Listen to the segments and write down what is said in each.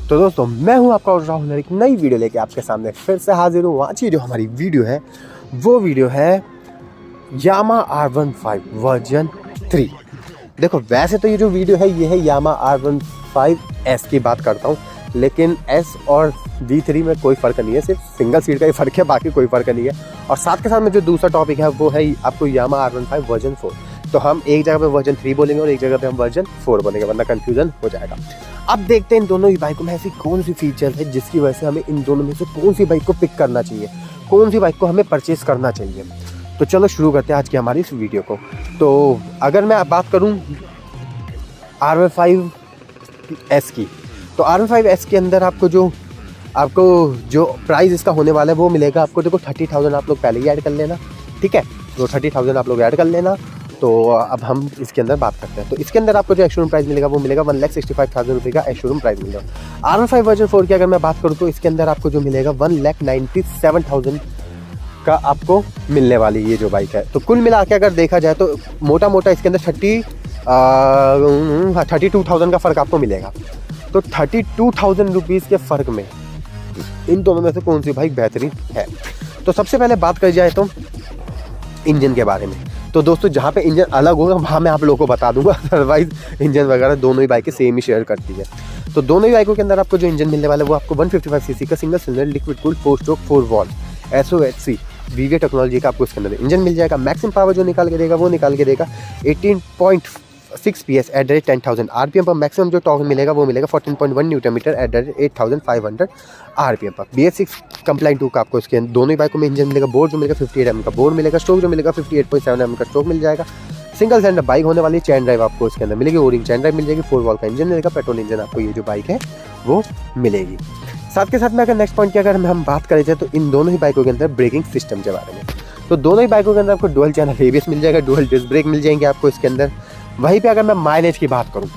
तो दोस्तों मैं हूं आपका राहुल, एक नई वीडियो लेके आपके सामने फिर से हाजिर हूँ। आज की जो हमारी वीडियो है वो वीडियो है यामा R15 वर्जन 3। देखो वैसे तो ये जो वीडियो है ये है यामा R15S की बात करता हूँ, लेकिन S और V3 में कोई फ़र्क नहीं है, सिर्फ सिंगल सीट का ही फ़र्क है, बाकी कोई फ़र्क नहीं है। और साथ के साथ में जो दूसरा टॉपिक है वो है आपको यामा R15 वर्जन 4। तो हम एक जगह पे वर्जन 3 बोलेंगे और एक जगह पे हम वर्जन 4 बोलेंगे, वरना कंफ्यूजन हो जाएगा। अब देखते हैं इन दोनों ही बाइकों में ऐसी कौन सी फीचर है जिसकी वजह से हमें इन दोनों में से कौन सी बाइक को पिक करना चाहिए, कौन सी बाइक को हमें परचेज़ करना चाहिए। तो चलो शुरू करते हैं आज की हमारी इस वीडियो को। तो अगर मैं बात करूँ R15S की, तो R15S के अंदर आपको जो प्राइस इसका होने वाला है वो मिलेगा आपको। देखो 30,000 आप लोग पहले ही ऐड कर लेना, ठीक है। तो 30,000 आप लोग ऐड कर लेना। तो अब हम इसके अंदर बात करते हैं। तो इसके अंदर आपको जो एक्स-शोरूम प्राइस मिलेगा वो मिलेगा 1,65,000 रुपये का एक्स-शोरूम प्राइस मिलेगा। R15 वर्जन 4 की अगर मैं बात करूँ तो इसके अंदर आपको जो मिलेगा 1,97,000 का आपको मिलने वाली ये जो बाइक है। तो कुल मिला के अगर देखा जाए तो मोटा मोटा इसके अंदर 32,000 का फ़र्क आपको मिलेगा। तो 32,000 रुपीज़ के फ़र्क में इन दोनों में से कौन सी बाइक बेहतरीन है। तो सबसे पहले बात करी जाए तो इंजन के बारे में। तो दोस्तों जहाँ पे इंजन अलग होगा वहाँ मैं आप लोगों को बता दूंगा, अदरवाइज इंजन वगैरह दोनों ही बाइकें सेम ही शेयर करती है। तो दोनों ही बाइकों के अंदर आपको जो इंजन मिलने वाला है वो आपको 155 सीसी का single cylinder liquid cooled 4 stroke 4 valve SOHC VVA technology का आपको इसके अंदर इंजन मिल जाएगा। मैक्सिमम पावर जो निकाल के देगा 18.6 PS at the rate 10,000 RPM पर। मैक्सिमम जो टॉर्क मिलेगा वो मिलेगा 14.1 newton meter at the rate 8,500 RPM पर। BS6 कंप्लाइंट 2 का आपको इसके दोनों ही बाइकों में इंजन मिलेगा। बोर्ड जो मिलेगा 58 mm का बोर्ड मिलेगा। स्ट्रोक जो मिलेगा 58.7 mm का स्ट्रोक मिल जाएगा। सिंगल सिलेंडर बाइक होने वाली चैन ड्राइव आपको इसके अंदर मिलेगी। ओरिंग चैन ड्राइव मिल जाएगी। 4 वॉल्व का इंजन मिलेगा। पेट्रोल इंजन आपको ये जो बाइक है वो मिलेगी। साथ के साथ में अगर नेक्स्ट पॉइंट की अगर हम बात करें जाए तो इन दोनों ही बाइकों के अंदर ब्रेकिंग सिस्टम के बारे में। तो दोनों ही बाइकों के अंदर आपको डुअल चैनल ABS मिल जाएगा। डुअल डिस्क ब्रेक मिल जाएंगे आपको इसके अंदर। वहीं पे अगर मैं माइलेज की बात करूं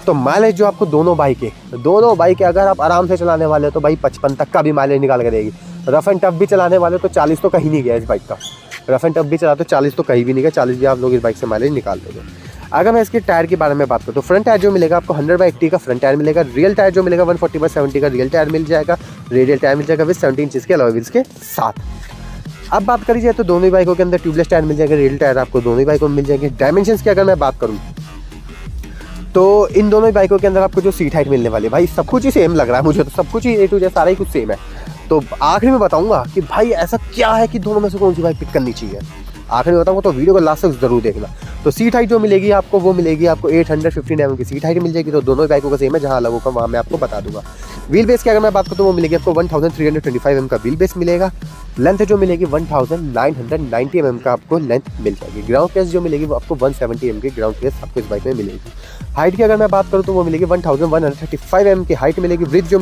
तो माइलेज जो आपको दोनों बाइकें अगर आप आराम से चलाने वाले हो तो भाई 55 तक का भी माइलेज निकाल के देगी। रफ एंड टफ भी चलाने वाले तो 40 तो कहीं नहीं गया इस बाइक का। रफ एंड टफ भी चला तो 40 तो कहीं भी नहीं गया। 40 भी आप लोग इस बाइक से माइलेज निकाल दोगे। अगर मैं इसके टायर के बारे में बात करूँ तो फ्रंट टायर जो मिलेगा आपको 100/80 का फ्रंट टायर मिलेगा। रियल टायर जो मिलेगा 140/70 का रियल टायर मिल जाएगा। रेडियल टायर मिल जाएगा विद 17 इंच के अलॉय व्हील्स के साथ। अब बात करी जाए तो दोनों ही बाइकों के अंदर ट्यूबलेस टायर मिल जाएगा। रियल टायर आपको दोनों ही बाइकों में मिल जाएंगे। डायमेंशंस की अगर मैं बात करूँ तो इन दोनों ही बाइकों के अंदर आपको जो सीट हाइट मिलने वाली है भाई सब कुछ ही सेम लग रहा है मुझे, तो सब कुछ ही A to Z सारा ही कुछ सेम है। तो आखिरी में बताऊंगा कि भाई ऐसा क्या है कि दोनों में से कौन सी बाइक पिक करनी चाहिए। आखिर में बताऊंगा तो वीडियो को लास्ट तक जरूर देखना। तो सीट हाइट जो मिलेगी आपको वो मिलेगी आपको 815 mm की सीट हाइट मिल जाएगी। तो दोनों ही बाइकों का सेम है, जहाँ अलग होगा वहाँ मैं आपको बता दूंगा। व्हील बेस की अगर मैं बात करूँ तो वो मिलेगी आपको 1325 mm का व्हील बेस मिलेगा। लेंथ जो मिलेगी 1990 mm का आपको लेंथ मिल जाएगी। ग्राउंड क्लियरेंस जो मिलेगी वो आपको 170 mm की ग्राउंड क्लियरेंस आपको इस बाइक में मिलेगी। हाइट की अगर मैं बात करूँ तो वो मिलेगी 1135 mm की हाइट मिलेगी। ब्रिज जो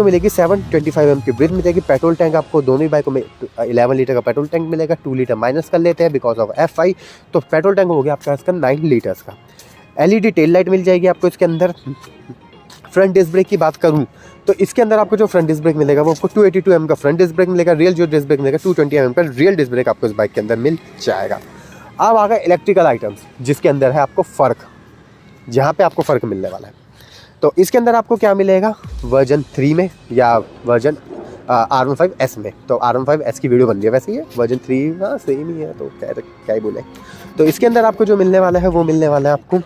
मिलेगी 725 mm की ब्रिज मिलेगी। पेट्रोल टैंक आपको दोनों ही बाइकों में 11 लीटर का पेट्रोल टैंक मिलेगा। 2 लीटर माइनस कर लेते हैं बिकॉज ऑफ F5, तो पेट्रोल टैंक हो गया आपका इसका 9 लीटर्स का। LED टेल लाइट मिल जाएगी आपको इसके अंदर। फ्रंट डिस्क ब्रेक की बात करूं तो इसके अंदर आपको जो फ्रंट डिस्क ब्रेक मिलेगा वो आपको 282 mm का फ्रंट डिस्क ब्रेक मिलेगा। रियल जो डिस्क ब्रेक मिलेगा 220 mm का रियल डिस्क ब्रेक आपको इस बाइक के अंदर मिल जाएगा। अब आ गए इलेक्ट्रिकल आइटम्स जिसके अंदर है आपको फ़र्क, जहाँ पे आपको फ़र्क मिलने वाला है। तो इसके अंदर आपको क्या मिलेगा वर्जन 3 में या वर्जन R15S में। तो R15S की वीडियो बन रही है वैसे ही है, वर्जन 3 हाँ सेम ही है, तो क्या ही बोले। तो इसके अंदर आपको जो मिलने वाला है वो मिलने वाला है आपको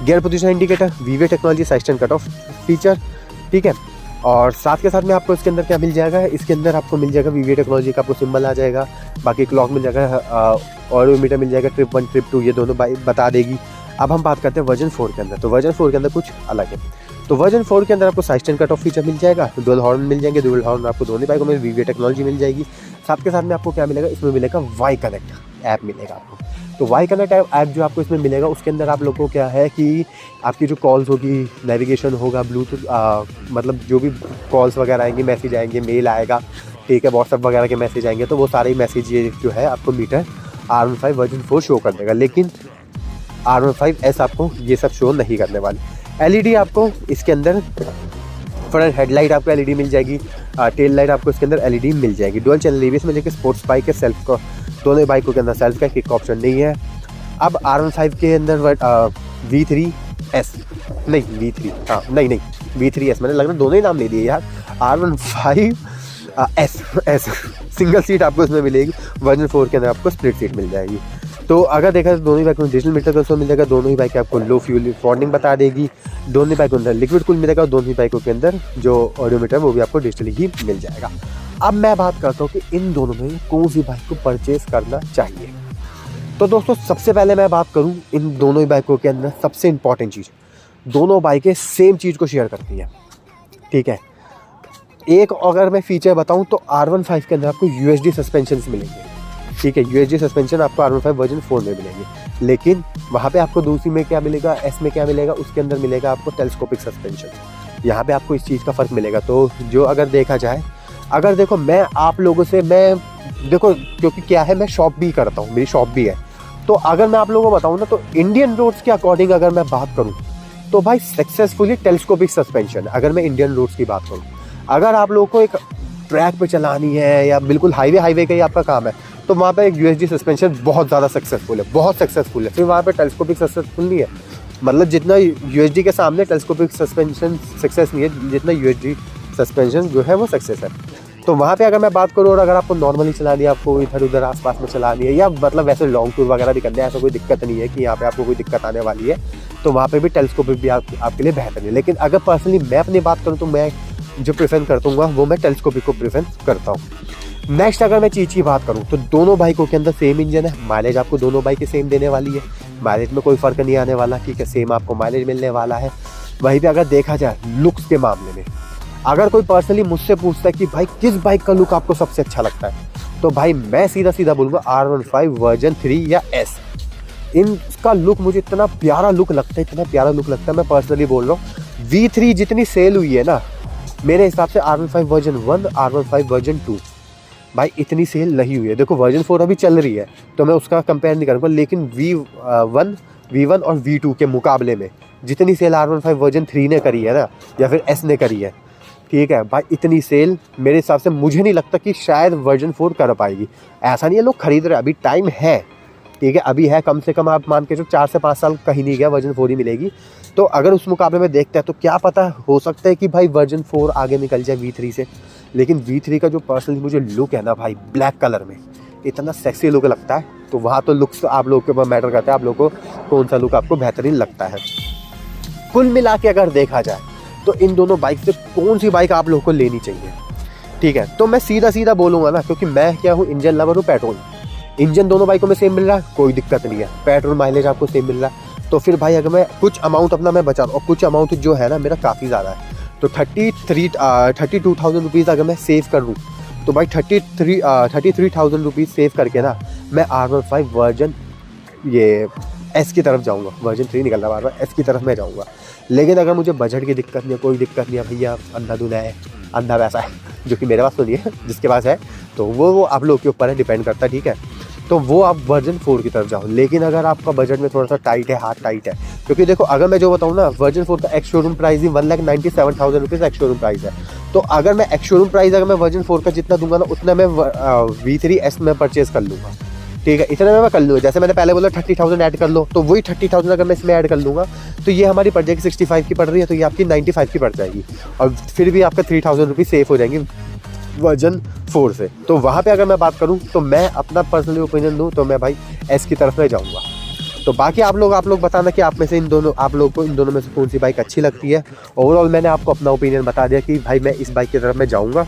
gear position indicator, VVA technology side cut off feature, ठीक है। और साथ के साथ में आपको इसके अंदर क्या मिल जाएगा, इसके अंदर आपको मिल जाएगा VVA टेक्नोलॉजी का आपको सिंबल आ जाएगा। बाकी क्लॉक मिल जाएगा, ऑडोमीटर मिल जाएगा, ट्रिप 1 ट्रिप 2 ये दोनों बता देगी। अब हम बात करते हैं वर्जन 4 के अंदर। तो वर्जन 4 के अंदर कुछ अलग है। तो वर्जन 4 के अंदर आपको साइड कट ऑफ फीचर मिल जाएगा। डुअल हॉर्न मिल जाएंगे। डुअल हॉर्न आपको दोनों बाइकों में VVA टेक्नोलॉजी मिल जाएगी। साथ के साथ में आपको क्या मिलेगा, इसमें मिलेगा Y कनेक्ट ऐप मिलेगा आपको। तो Y कनेक्ट ऐप जो आपको इसमें मिलेगा उसके अंदर आप लोगों को क्या है कि आपकी जो कॉल्स होगी, नेविगेशन होगा, ब्लूटूथ मतलब जो भी कॉल्स वगैरह आएंगे, मैसेज आएंगे, मेल आएगा, ठीक है, व्हाट्सएप वगैरह के मैसेज आएंगे, तो वो सारे मैसेज ये जो है आपको मीटर R15 वर्जन 4 शो कर देगा। लेकिन R15S आपको ये सब शो नहीं करने वाली। LED आपको इसके अंदर फ्रंट हेडलाइट आपको LED मिल जाएगी। टेल लाइट आपको इसके अंदर LED मिल जाएगी। डुअल चैनल ABS में लेके स्पोर्ट्स बाइक के सेल्फ को दोनों बाइकों के अंदर सेल्फ का किक ऑप्शन नहीं है। अब R15 के अंदर V3 एस, नहीं V3, हाँ नहीं V3S, मैंने लग रहा दोनों ही नाम ले दिए यार। R15 एस सिंगल सीट आपको इसमें मिलेगी। वर्जन 4 के अंदर आपको स्प्लिट सीट मिल जाएगी। तो अगर देखा तो दोनों ही बाइक में डिजिटल मीटर कंसोल मिल जाएगा, दोनों ही बाइक आपको लो फ्यूल वार्निंग बता देगी, दोनों ही बाइकों के अंदर लिक्विड कूल मिलेगा, दोनों ही बाइकों के अंदर जो ऑडियोमीटर वो भी आपको डिजिटली ही मिल जाएगा। अब मैं बात करता हूँ कि इन दोनों में कौन सी बाइक को परचेज करना चाहिए। तो दोस्तों सबसे पहले मैं बात करूँ इन दोनों ही बाइकों के अंदर सबसे इंपॉर्टेंट चीज़, दोनों बाइकें सेम चीज़ को शेयर करती हैं, ठीक है। एक अगर मैं फीचर बताऊं तो R15 के अंदर आपको USD सस्पेंशन मिलेंगे, ठीक है। USD सस्पेंशन आपको R15 वर्जन 4 में मिलेंगे, लेकिन वहाँ पे आपको दूसरी में क्या मिलेगा, S में क्या मिलेगा, उसके अंदर मिलेगा आपको टेलीस्कोपिक सस्पेंशन। यहाँ पे आपको इस चीज़ का फ़र्क मिलेगा। तो जो अगर देखा जाए, अगर देखो मैं आप लोगों से मैं देखो, क्योंकि क्या है मैं शॉप भी करता हूँ, मेरी शॉप भी है, तो अगर मैं आप लोगों को बताऊँ ना तो इंडियन रोड्स के अकॉर्डिंग अगर मैं बात करूँ तो भाई सक्सेसफुली टेलीस्कोपिक सस्पेंशन, अगर मैं इंडियन रोड्स की बात करूँ। अगर आप लोगों को एक ट्रैक पे चलानी है या बिल्कुल हाईवे का ही आपका काम है, तो वहाँ पे एक USD सस्पेंशन बहुत ज़्यादा सक्सेसफुल है, बहुत सक्सेसफुल है। फिर वहाँ पे टेलीस्कोपिक सक्सेसफुल नहीं है, मतलब जितना USD के सामने टेलीस्कोपिक सस्पेंशन सक्सेस नहीं है, जितना USD सस्पेंशन जो है वो सक्सेस है। तो वहाँ पे अगर मैं बात करूँ, और अगर आपको नॉर्मली चलानी है, आपको इधर उधर आसपास में चलानी है, या मतलब वैसे लॉन्ग टूर वगैरह भी करना है, ऐसा कोई दिक्कत नहीं है कि यहाँ पे आपको कोई दिक्कत आने वाली है, तो वहाँ पे भी टेलीस्कोपिक भी आपके लिए बेहतर है। लेकिन अगर पर्सनली मैं अपनी बात करूँ तो मैं जो प्रेफर करता हूँ वो मैं टेलीस्कोपिक को प्रेफर करता हूँ। नेक्स्ट अगर मैं चीज़ की बात करूँ तो दोनों बाइकों के अंदर सेम इंजन है, माइलेज आपको दोनों बाइकें सेम देने वाली है, माइलेज में कोई फ़र्क नहीं आने वाला, ठीक है, सेम आपको माइलेज मिलने वाला है। वहीं पे अगर देखा जाए लुक्स के मामले में, अगर कोई पर्सनली मुझसे पूछता है कि भाई किस बाइक का लुक आपको सबसे अच्छा लगता है, तो भाई मैं सीधा बोलूँगा R15 वर्जन 3 या S। इनका लुक मुझे इतना प्यारा लुक लगता है, इतना प्यारा लुक लगता है, मैं पर्सनली बोल रहा हूँ। V3 जितनी सेल हुई है ना, मेरे हिसाब से R15 वर्जन 1, R15 वर्जन 2 भाई इतनी सेल नहीं हुई है। देखो वर्जन 4 अभी चल रही है तो मैं उसका कंपेयर नहीं करूँगा, लेकिन V1 और V2 के मुकाबले में जितनी सेल R15 वर्जन 3 ने करी है ना, या फिर S ने करी है, ठीक है भाई, इतनी सेल मेरे हिसाब से मुझे नहीं लगता कि शायद वर्जन 4 कर पाएगी। ऐसा नहीं है लोग खरीद रहे हैं, अभी टाइम है, ठीक है, अभी है, कम से कम आप मान के जो 4 से 5 साल कहीं नहीं गया, वर्जन 4 ही मिलेगी। तो अगर उस मुकाबले में देखते हैं तो क्या पता, हो सकता है कि भाई वर्जन 4 आगे निकल जाए V3 से। लेकिन V3 का जो पर्सनली मुझे लुक है ना भाई, ब्लैक कलर में इतना सेक्सी लुक लगता है, तो वहाँ तो लुक्स आप लोगों के ऊपर मैटर करता है, आप लोगों को कौन सा लुक आपको बेहतरीन लगता है। कुल मिला के अगर देखा जाए तो इन दोनों बाइक से कौन सी बाइक आप लोगों को लेनी चाहिए, ठीक है। तो मैं सीधा बोलूँगा ना, क्योंकि मैं क्या हूँ, इंजन लवर हूँ, पेट्रोल इंजन दोनों बाइकों में सेम मिल रहा है, कोई दिक्कत नहीं है, पेट्रोल माइलेज आपको सेम मिल रहा है। तो फिर भाई अगर मैं कुछ अमाउंट अपना मैं बचा रहा हूँ, और कुछ अमाउंट जो है ना मेरा काफ़ी ज़्यादा है, तो 32,000 रुपीज़ अगर मैं सेव कर लूँ, तो भाई 33,000 रुपीज़ सेव करके ना मैं R15 वर्जन ये S की तरफ जाऊँगा, वर्जन 3 निकल रहा है, S की तरफ मैं जाऊँगा। लेकिन अगर मुझे बजट की दिक्कत नहीं है, कोई दिक्कत नहीं है भैया, अंधाधुंधा है, अंधा वैसा है, जो कि मेरे पास तो नहीं है, जिसके पास है तो वो आप लोग के ऊपर है, डिपेंड करता है, ठीक है। तो वो आप वर्जन 4 की तरफ जाओ। लेकिन अगर आपका बजट में थोड़ा सा टाइट है, हाथ टाइट है, क्योंकि देखो अगर मैं जो बताऊँ ना, वर्जन 4 का एक्स शोरूम प्राइस ही 1,97,000 रुपीज़ एक्स शोरूम प्राइस है। तो अगर मैं एक्स शोरूम प्राइस अगर मैं वर्जन 4 का जितना दूंगा ना, उतना मैं V3S में परचेज़ कर लूँगा, ठीक है, इतना मैं कर लूँगा। जैसे मैंने पहले बोला 30,000 ऐड कर लो, तो वही 30,000 अगर मैं इसमें ऐड कर लूँगा तो ये हमारी पड़ जाएगी 65 की पड़ रही है, तो ये आपकी 95 की पड़ जाएगी, और फिर भी आपका 3,000 रुपीज़ सेव हो जाएंगे वर्जन 4 से। तो वहाँ पे अगर मैं बात करूँ तो मैं अपना पर्सनली ओपिनियन दूँ तो मैं भाई S की तरफ में जाऊँगा। तो बाकी आप लोग बताना कि आप में से आप लोग को इन दोनों में से कौन सी बाइक अच्छी लगती है। ओवरऑल मैंने आपको अपना ओपिनियन बता दिया कि भाई मैं इस बाइक की तरफ मैं जाऊँगा,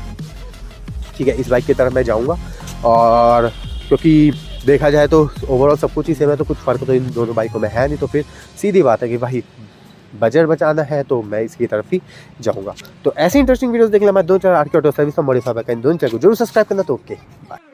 ठीक है, इस बाइक की तरफ मैं जाऊँगा। और क्योंकि देखा जाए तो ओवरऑल सब कुछ ही सेम है, तो कुछ फ़र्क तो इन दोनों बाइकों में है नहीं, तो फिर सीधी बात है कि भाई बजट बचाना है तो मैं इसकी तरफ ही जाऊँगा। तो ऐसी इंटरेस्टिंग वीडियोस देखने मैं 2-4 आर के ऑटो सर्विस और मॉडिफाई बाइक इन दोनों चैनल को जरूर सब्सक्राइब करना। तो ओके बाय।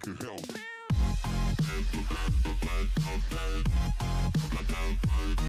can help.